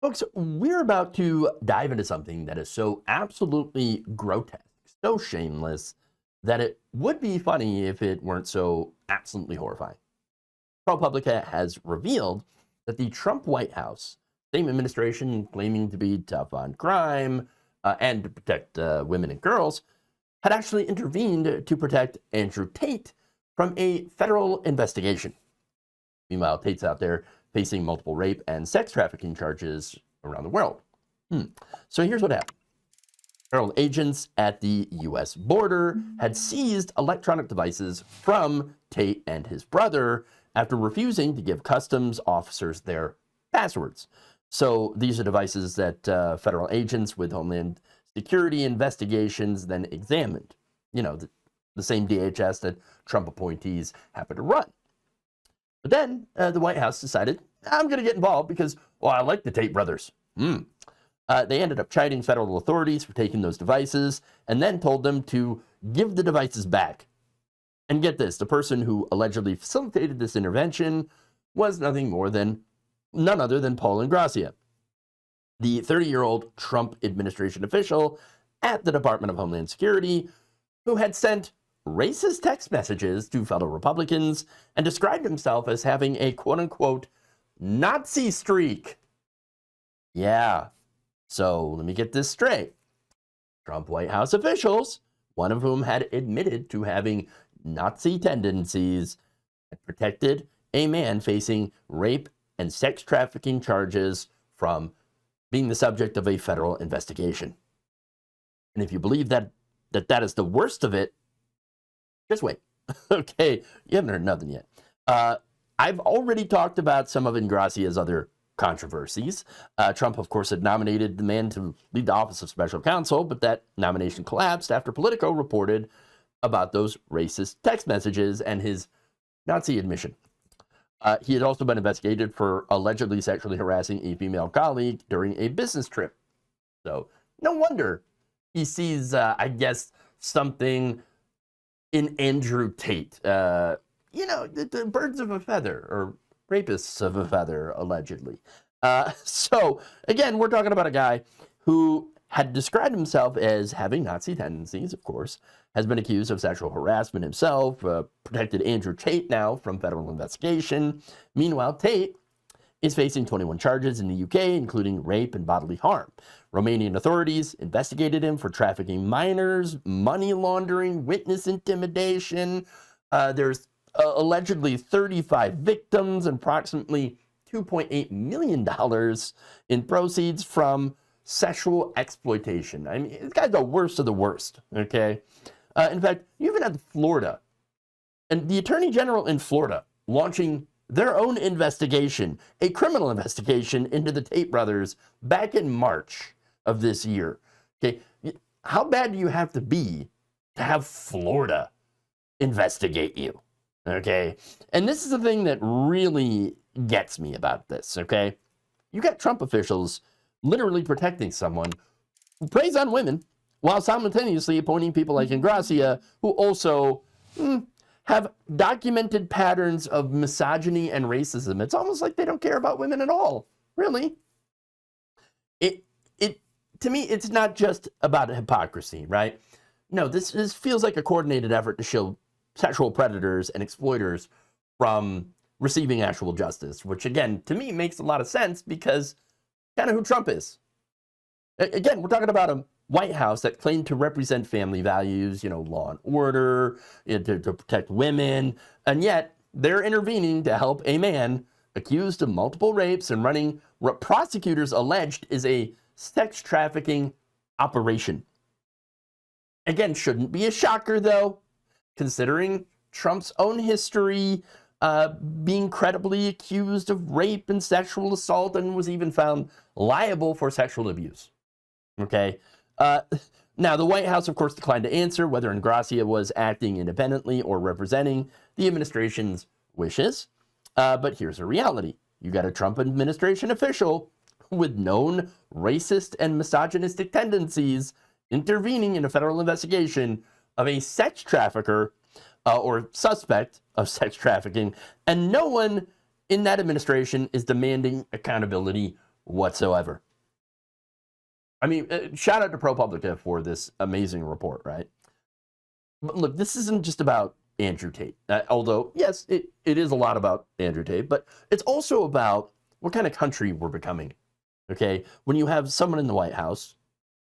Folks, we're about to dive into something that is so absolutely grotesque, so shameless, that it would be funny if it weren't so absolutely horrifying. ProPublica has revealed that the Trump White House, same administration claiming to be tough on crime and to protect women and girls, had actually intervened to protect Andrew Tate from a federal investigation. Meanwhile, Tate's out there facing multiple rape and sex trafficking charges around the world. So here's what happened. Federal agents at the U.S. border had seized electronic devices from Tate and his brother after refusing to give customs officers their passwords. So these are devices that federal agents with Homeland Security investigations then examined. You know, the same DHS that Trump appointees happen to run. But then the White House decided, I'm going to get involved because, well, I like the Tate brothers. They ended up chiding federal authorities for taking those devices and then told them to give the devices back. And get this, the person who allegedly facilitated this intervention was none other than Paul Ingrassia, the 30-year-old Trump administration official at the Department of Homeland Security who had sent racist text messages to fellow Republicans and described himself as having a quote-unquote Nazi streak. Yeah, so let me get this straight. Trump White House officials, one of whom had admitted to having Nazi tendencies, had protected a man facing rape and sex trafficking charges from being the subject of a federal investigation. And if you believe that is the worst of it, just wait. Okay, you haven't heard nothing yet. I've already talked about some of Ingrassia's other controversies. Trump, of course, had nominated the man to lead the Office of Special Counsel, but that nomination collapsed after Politico reported about those racist text messages and his Nazi admission. He had also been investigated for allegedly sexually harassing a female colleague during a business trip. So no wonder he sees, I guess, something in Andrew Tate. The birds of a feather, or rapists of a feather, allegedly. So, again, we're talking about a guy who had described himself as having Nazi tendencies, of course, has been accused of sexual harassment himself, protected Andrew Tate now from federal investigation. Meanwhile, Tate is facing 21 charges in the UK, including rape and bodily harm. Romanian authorities investigated him for trafficking minors, money laundering, witness intimidation. There's allegedly 35 victims and approximately $2.8 million in proceeds from sexual exploitation. I mean, this guy's the worst of the worst, okay? In fact, you even had Florida, and the Attorney General in Florida launching their own investigation, a criminal investigation into the Tate brothers back in March of this year. Okay, how bad do you have to be to have Florida investigate you? Okay, and this is the thing that really gets me about this, okay? You got Trump officials literally protecting someone who preys on women while simultaneously appointing people like Ingrassia, who also have documented patterns of misogyny and racism. It's almost like they don't care about women at all, really. To me, it's not just about hypocrisy, right? No, this feels like a coordinated effort to shield sexual predators and exploiters from receiving actual justice, which again, to me, makes a lot of sense because kind of who Trump is. Again, we're talking about a White House that claimed to represent family values, law and order, to protect women, and yet they're intervening to help a man accused of multiple rapes and running what prosecutors alleged is a sex trafficking operation. Again, shouldn't be a shocker, though, considering Trump's own history, being credibly accused of rape and sexual assault and was even found liable for sexual abuse. Okay? Now, the White House, of course, declined to answer whether Ingrassia was acting independently or representing the administration's wishes. But here's the reality. You got a Trump administration official with known racist and misogynistic tendencies intervening in a federal investigation of a sex trafficker or suspect of sex trafficking, and no one in that administration is demanding accountability whatsoever. I mean, shout out to ProPublica for this amazing report, right? But look, this isn't just about Andrew Tate, although, yes, it is a lot about Andrew Tate, but it's also about what kind of country we're becoming, okay? When you have someone in the White House,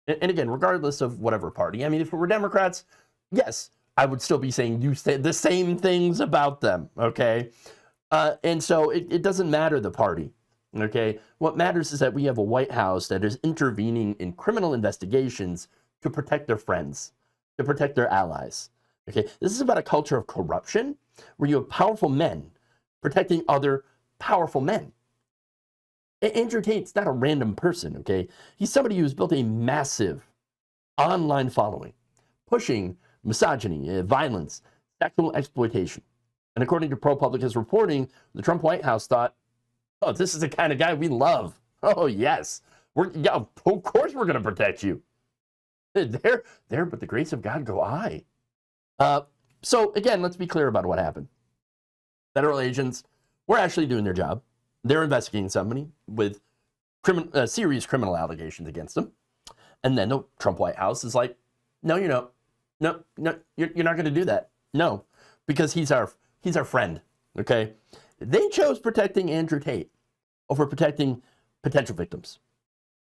and again, regardless of whatever party, I mean, if it were Democrats, yes, I would still be saying you say the same things about them, okay? And so it doesn't matter the party, okay? What matters is that we have a White House that is intervening in criminal investigations to protect their friends, to protect their allies, okay? This is about a culture of corruption where you have powerful men protecting other powerful men. Andrew Tate's not a random person, okay? He's somebody who's built a massive online following, pushing misogyny, violence, sexual exploitation. And according to ProPublica's reporting, the Trump White House thought, oh, this is the kind of guy we love. Oh, yes. Yeah, of course we're going to protect you. There, but the grace of God go I. So, again, let's be clear about what happened. Federal agents were actually doing their job. They're investigating somebody with serious criminal allegations against them. And then the Trump White House is like, no, you're not. No, you're not going to do that. No, because he's our friend, okay? They chose protecting Andrew Tate over protecting potential victims.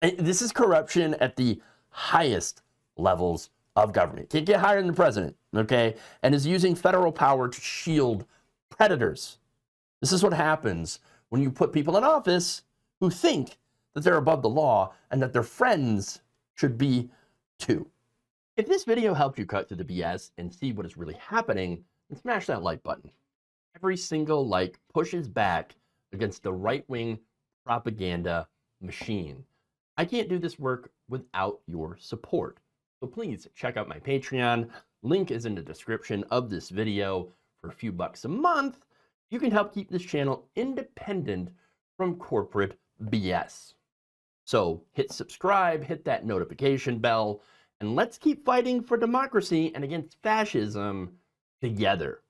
And this is corruption at the highest levels of government. Can't get higher than the president, okay? And is using federal power to shield predators. This is what happens when you put people in office who think that they're above the law and that their friends should be too. If this video helped you cut through the BS and see what is really happening, then smash that like button. Every single like pushes back against the right-wing propaganda machine. I can't do this work without your support. So please check out my Patreon. Link is in the description of this video. For a few bucks a month, you can help keep this channel independent from corporate BS. So hit subscribe, hit that notification bell, and let's keep fighting for democracy and against fascism together.